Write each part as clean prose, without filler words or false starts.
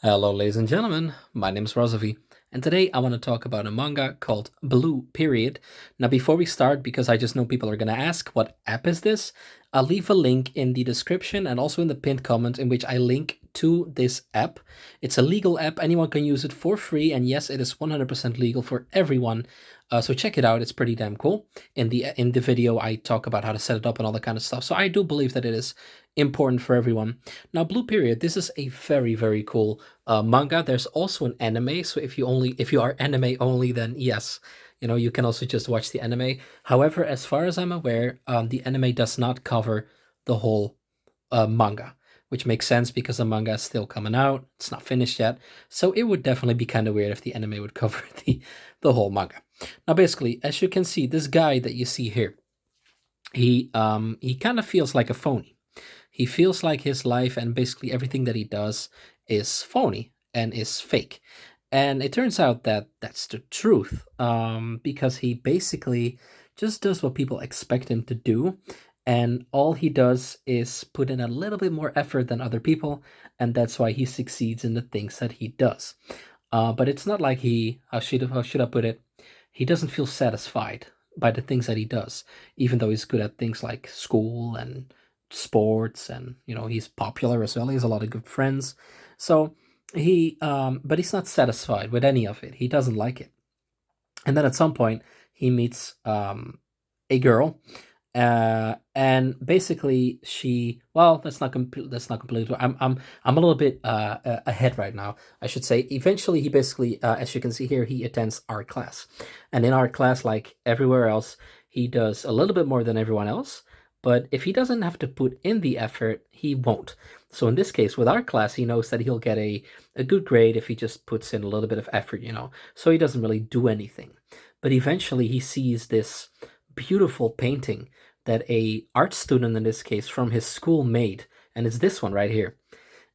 Hello, ladies and gentlemen. My name is Razovy, and today I want to talk about a manga called Blue Period. Now, before we start, because I just know people are going to ask, what app is this? I'll leave a link in the description and also in the pinned comment in which I link to this app. It's a legal app, anyone can use it for free, and yes, it is 100% legal for everyone. So check it out; it's pretty damn cool. In the video, I talk about how to set it up and all that kind of stuff. So I do believe that it is important for everyone. Now, Blue Period, this is a very cool manga. There's also an anime, so if you are anime only, then yes, you can also just watch the anime. However, as far as I'm aware, the anime does not cover the whole manga, which makes sense because the manga is still coming out. It's not finished yet, so it would definitely be kind of weird if the anime would cover the whole manga. Now, basically, as you can see, this guy that you see here, he kind of feels like a phony. He feels like his life and basically everything that he does is phony and is fake. And it turns out that that's the truth, because he basically just does what people expect him to do. And all he does is put in a little bit more effort than other people. And that's why he succeeds in the things that he does. But it's not like how should I put it? He doesn't feel satisfied by the things that he does, even though he's good at things like school and sports, and he's popular as well. He has a lot of good friends. So but he's not satisfied with any of it. He doesn't like it. And then at some point, he meets a girl, and basically well, that's not completely. I'm a little bit ahead right now. I should say. Eventually, he basically, as you can see here, he attends art class, and in art class, like everywhere else, he does a little bit more than everyone else. But if he doesn't have to put in the effort, he won't. So in this case, with art class, he knows that he'll get a good grade if he just puts in a little bit of effort. So he doesn't really do anything. But eventually, he sees this beautiful painting that a art student, in this case from his school, made, and it's this one right here.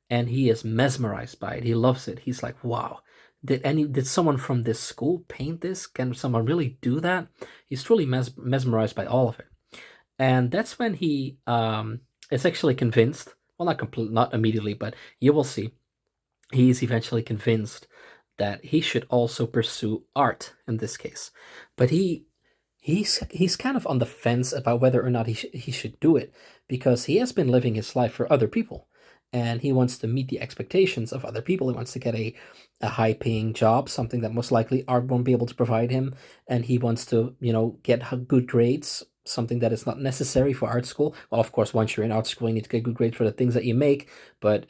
And he is mesmerized by it. He loves it. He's like, wow, did someone from this school paint this? Can someone really do that? He's truly mesmerized by all of it. And that's when he is actually convinced. Well, not immediately, but you will see. He's eventually convinced that he should also pursue art in this case. But he's kind of on the fence about whether or not he should do it, because he has been living his life for other people, and he wants to meet the expectations of other people. He wants to get a high paying job, something that most likely art won't be able to provide him, and he wants to get good grades, something that is not necessary for art school. Well, of course, once you're in art school, you need to get good grades for the things that you make, but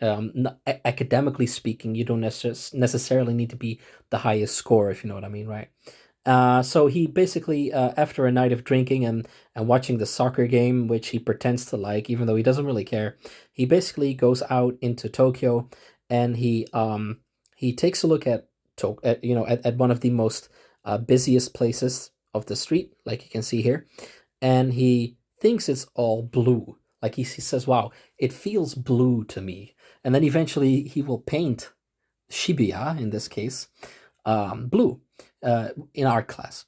academically speaking, you don't necessarily need to be the highest score, if you know what I mean, right? So he basically, after a night of drinking and watching the soccer game, which he pretends to like, even though he doesn't really care, he basically goes out into Tokyo, and he takes a look at one of the most busiest places of the street, like you can see here, and he thinks it's all blue. Like he says, "Wow, it feels blue to me." And then eventually he will paint Shibuya, in this case, blue, in art class.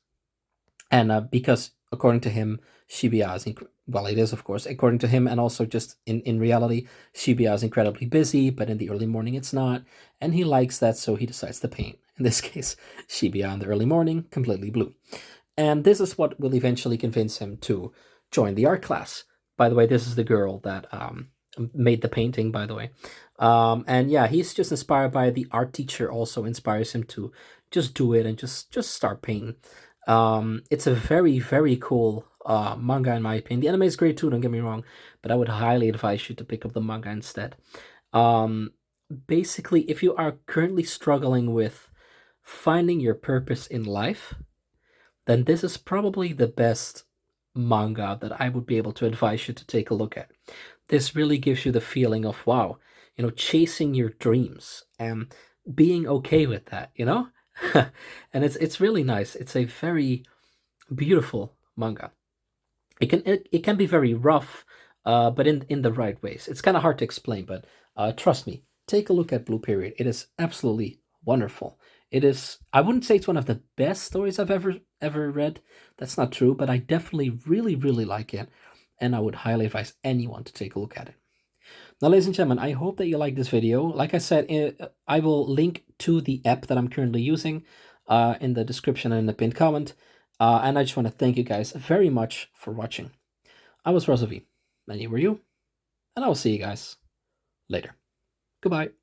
And because according to him, Shibuya is well, it is, of course, according to him, and also just in reality, Shibuya is incredibly busy, but in the early morning it's not, and he likes that, so he decides to paint. In this case, Shibuya in the early morning, completely blue. And this is what will eventually convince him to join the art class. By the way, this is the girl that made the painting, by the way. And yeah, he's just inspired by the art teacher, also inspires him to just do it and just start painting. It's a very cool manga, in my opinion. The anime is great too, don't get me wrong, but I would highly advise you to pick up the manga instead. Um, Basically, if you are currently struggling with finding your purpose in life, then this is probably the best manga that I would be able to advise you to take a look at. This really gives you the feeling of, wow, chasing your dreams and being okay with that. And it's really nice. It's a very beautiful manga. It can be very rough, but in the right ways. It's kind of hard to explain, but trust me, take a look at Blue Period. It is absolutely wonderful. It is. I wouldn't say it's one of the best stories I've ever read. That's not true, but I definitely really like it, and I would highly advise anyone to take a look at it. Now, ladies and gentlemen, I hope that you like this video. Like I said, I will link to the app that I'm currently using in the description and in the pinned comment. And I just want to thank you guys very much for watching. I was Razovy, and you were you, and I will see you guys later. Goodbye.